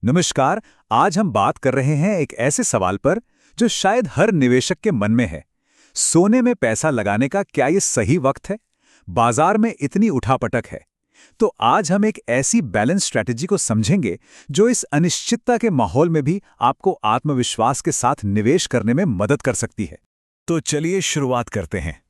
नमस्कार। आज हम बात कर रहे हैं एक ऐसे सवाल पर जो शायद हर निवेशक के मन में है। सोने में पैसा लगाने का क्या ये सही वक्त है? बाजार में इतनी उठापटक है। तो आज हम एक ऐसी बैलेंस स्ट्रैटेजी को समझेंगे जो इस अनिश्चितता के माहौल में भी आपको आत्मविश्वास के साथ निवेश करने में मदद कर सकती है। तो चलिए शुरुआत करते हैं।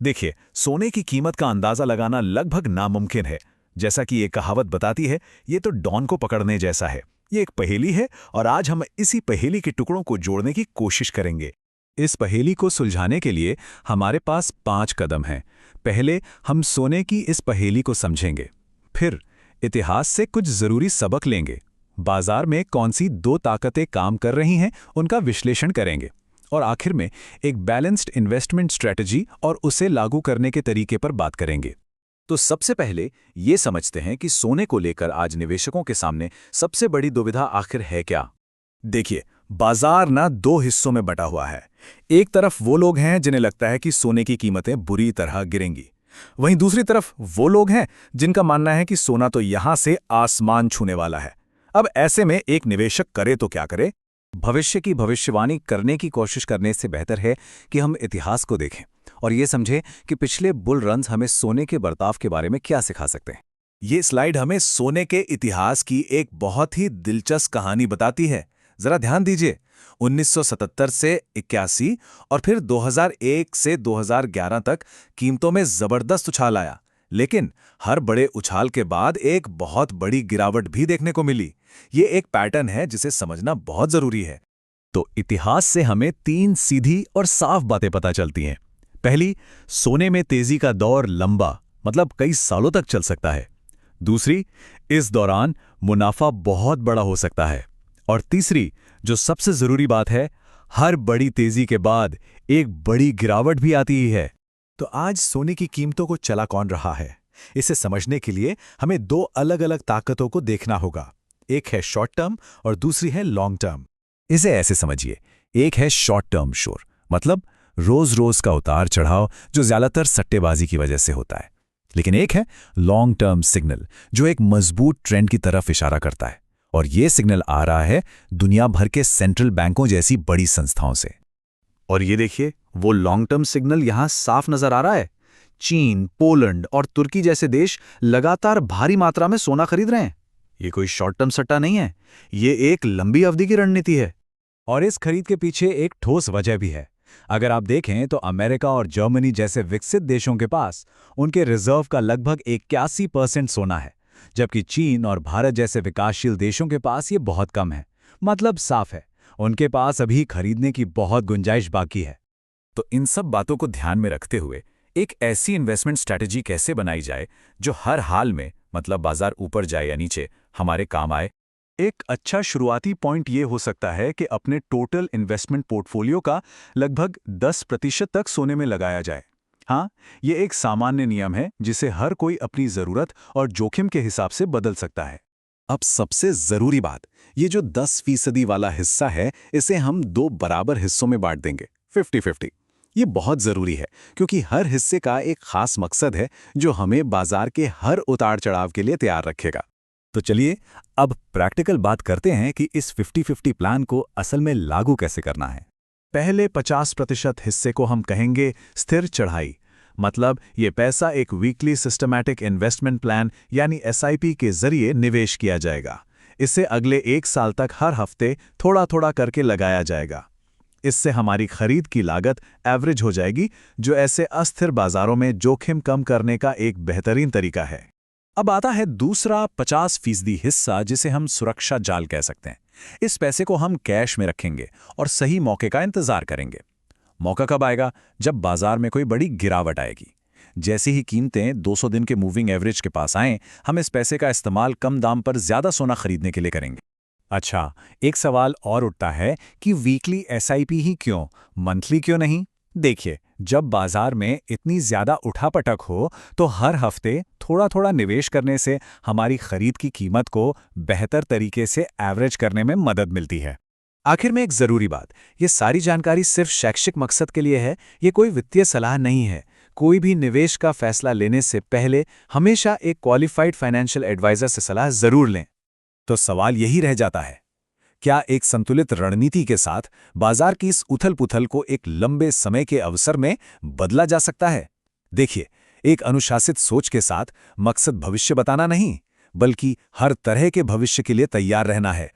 देखिए, सोने की कीमत का अंदाजा लगाना लगभग नामुमकिन है। जैसा कि ये कहावत बताती है, ये तो डॉन को पकड़ने जैसा है। ये एक पहेली है और आज हम इसी पहेली के टुकड़ों को जोड़ने की कोशिश करेंगे। इस पहेली को सुलझाने के लिए हमारे पास 5 कदम हैं। पहले हम सोने की इस पहेली को समझेंगे, फिर इतिहास से कुछ जरूरी सबक लेंगे, बाजार में कौन सी 2 ताकतें काम कर रही हैं उनका विश्लेषण करेंगे, और आखिर में एक बैलेंस्ड इन्वेस्टमेंट स्ट्रेटजी और उसे लागू करने के तरीके पर बात करेंगे। तो सबसे पहले ये समझते हैं कि सोने को लेकर आज निवेशकों के सामने सबसे बड़ी दुविधा आखिर है क्या। देखिए, बाजार ना 2 हिस्सों में बटा हुआ है। एक तरफ वो लोग हैं जिन्हें लगता है कि सोने की कीमतें बुरी तरह गिरेंगी। वहीं दूसरी तरफ वो लोग हैं जिनका मानना है कि सोना तो यहां से आसमान छूने वाला है। अब ऐसे में एक निवेशक करे तो क्या करे? भविष्य की भविष्यवाणी करने की कोशिश करने से बेहतर है कि हम इतिहास को देखें और ये समझें कि पिछले बुल रन्स हमें सोने के बर्ताव के बारे में क्या सिखा सकते हैं। ये स्लाइड हमें सोने के इतिहास की एक बहुत ही दिलचस्प कहानी बताती है। जरा ध्यान दीजिए। 1977 से 81 और फिर 2001 से 2011 तक कीमतों में जबरदस्त उछाल आया, लेकिन हर बड़े उछाल के बाद एक बहुत बड़ी गिरावट भी देखने को मिली। ये एक पैटर्न है जिसे समझना बहुत जरूरी है। तो इतिहास से हमें 3 सीधी और साफ बातें पता चलती हैं। पहली, सोने में तेजी का दौर लंबा, मतलब कई सालों तक चल सकता है। दूसरी, इस दौरान मुनाफा बहुत बड़ा हो सकता है। और तीसरी, जो सबसे जरूरी बात है, हर बड़ी तेजी के बाद एक बड़ी गिरावट भी आती ही है। तो आज सोने की कीमतों को चला कौन रहा है, इसे समझने के लिए हमें 2 अलग-अलग ताकतों को देखना होगा। एक है शॉर्ट टर्म और दूसरी है लॉन्ग टर्म। इसे ऐसे समझिए, एक है शॉर्ट टर्म शोर, मतलब रोज रोज का उतार चढ़ाव जो ज्यादातर सट्टेबाजी की वजह से होता है। लेकिन एक है लॉन्ग टर्म सिग्नल जो एक मजबूत ट्रेंड की तरफ इशारा करता है, और ये सिग्नल आ रहा है दुनिया भर के सेंट्रल बैंकों जैसी बड़ी संस्थाओं से। और ये देखिए, वो लॉन्ग टर्म सिग्नल यहां साफ नजर आ रहा है। चीन, पोलैंड और तुर्की जैसे देश लगातार भारी मात्रा में सोना खरीद रहे हैं। ये कोई शॉर्ट टर्म सट्टा नहीं है, ये एक लंबी अवधि की रणनीति है। और इस खरीद के पीछे एक ठोस वजह भी है। अगर आप देखें तो अमेरिका और जर्मनी जैसे विकसित देशों के पास उनके रिजर्व का लगभग 81% सोना है, जबकि चीन और भारत जैसे विकासशील देशों के पास ये बहुत कम है। मतलब साफ है, उनके पास अभी खरीदने की बहुत गुंजाइश बाकी है। तो इन सब बातों को ध्यान में रखते हुए एक ऐसी इन्वेस्टमेंट स्ट्रैटेजी कैसे बनाई जाए जो हर हाल में, मतलब बाजार ऊपर जाए या नीचे, हमारे काम आए। एक अच्छा शुरुआती पॉइंट ये हो सकता है कि अपने टोटल इन्वेस्टमेंट पोर्टफोलियो का लगभग 10% तक सोने में लगाया जाए। हाँ, ये एक सामान्य नियम है जिसे हर कोई अपनी ज़रूरत और जोखिम के हिसाब से बदल सकता है। अब सबसे ज़रूरी बात, ये जो 10% वाला हिस्सा है, इसे हम 2 बराबर हिस्सों में बांट देंगे, 50-50। ये बहुत ज़रूरी है क्योंकि हर हिस्से का एक खास मकसद है जो हमें बाजार के हर उतार चढ़ाव के लिए तैयार रखेगा। तो चलिए अब प्रैक्टिकल बात करते हैं कि इस 50-50 प्लान को असल में लागू कैसे करना है। पहले 50% हिस्से को हम कहेंगे स्थिर चढ़ाई, मतलब ये पैसा एक वीकली सिस्टमैटिक इन्वेस्टमेंट प्लान यानी SIP के जरिए निवेश किया जाएगा। इसे अगले 1 साल तक हर हफ्ते थोड़ा थोड़ा करके लगाया जाएगा। इससे हमारी खरीद की लागत एवरेज हो जाएगी, जो ऐसे अस्थिर बाजारों में जोखिम कम करने का एक बेहतरीन तरीका है। अब आता है दूसरा 50% हिस्सा, जिसे हम सुरक्षा जाल कह सकते हैं। इस पैसे को हम कैश में रखेंगे और सही मौके का इंतजार करेंगे। मौका कब आएगा? जब बाजार में कोई बड़ी गिरावट आएगी। जैसे ही कीमतें 200 दिन के मूविंग एवरेज के पास आएं, हम इस पैसे का इस्तेमाल कम दाम पर ज्यादा सोना खरीदने के लिए करेंगे। अच्छा, एक सवाल और उठता है कि वीकली SIP ही क्यों, मंथली क्यों नहीं? देखिए, जब बाजार में इतनी ज्यादा उठापटक हो तो हर हफ्ते थोड़ा थोड़ा निवेश करने से हमारी खरीद की कीमत को बेहतर तरीके से एवरेज करने में मदद मिलती है। आखिर में एक जरूरी बात, ये सारी जानकारी सिर्फ शैक्षिक मकसद के लिए है, ये कोई वित्तीय सलाह नहीं है। कोई भी निवेश का फैसला लेने से पहले हमेशा एक क्वालिफाइड फाइनेंशियल एडवाइजर से सलाह जरूर लें। तो सवाल यही रह जाता है, क्या एक संतुलित रणनीति के साथ बाजार की इस उथल-पुथल को एक लंबे समय के अवसर में बदला जा सकता है? देखिए, एक अनुशासित सोच के साथ मकसद भविष्य बताना नहीं, बल्कि हर तरह के भविष्य के लिए तैयार रहना है।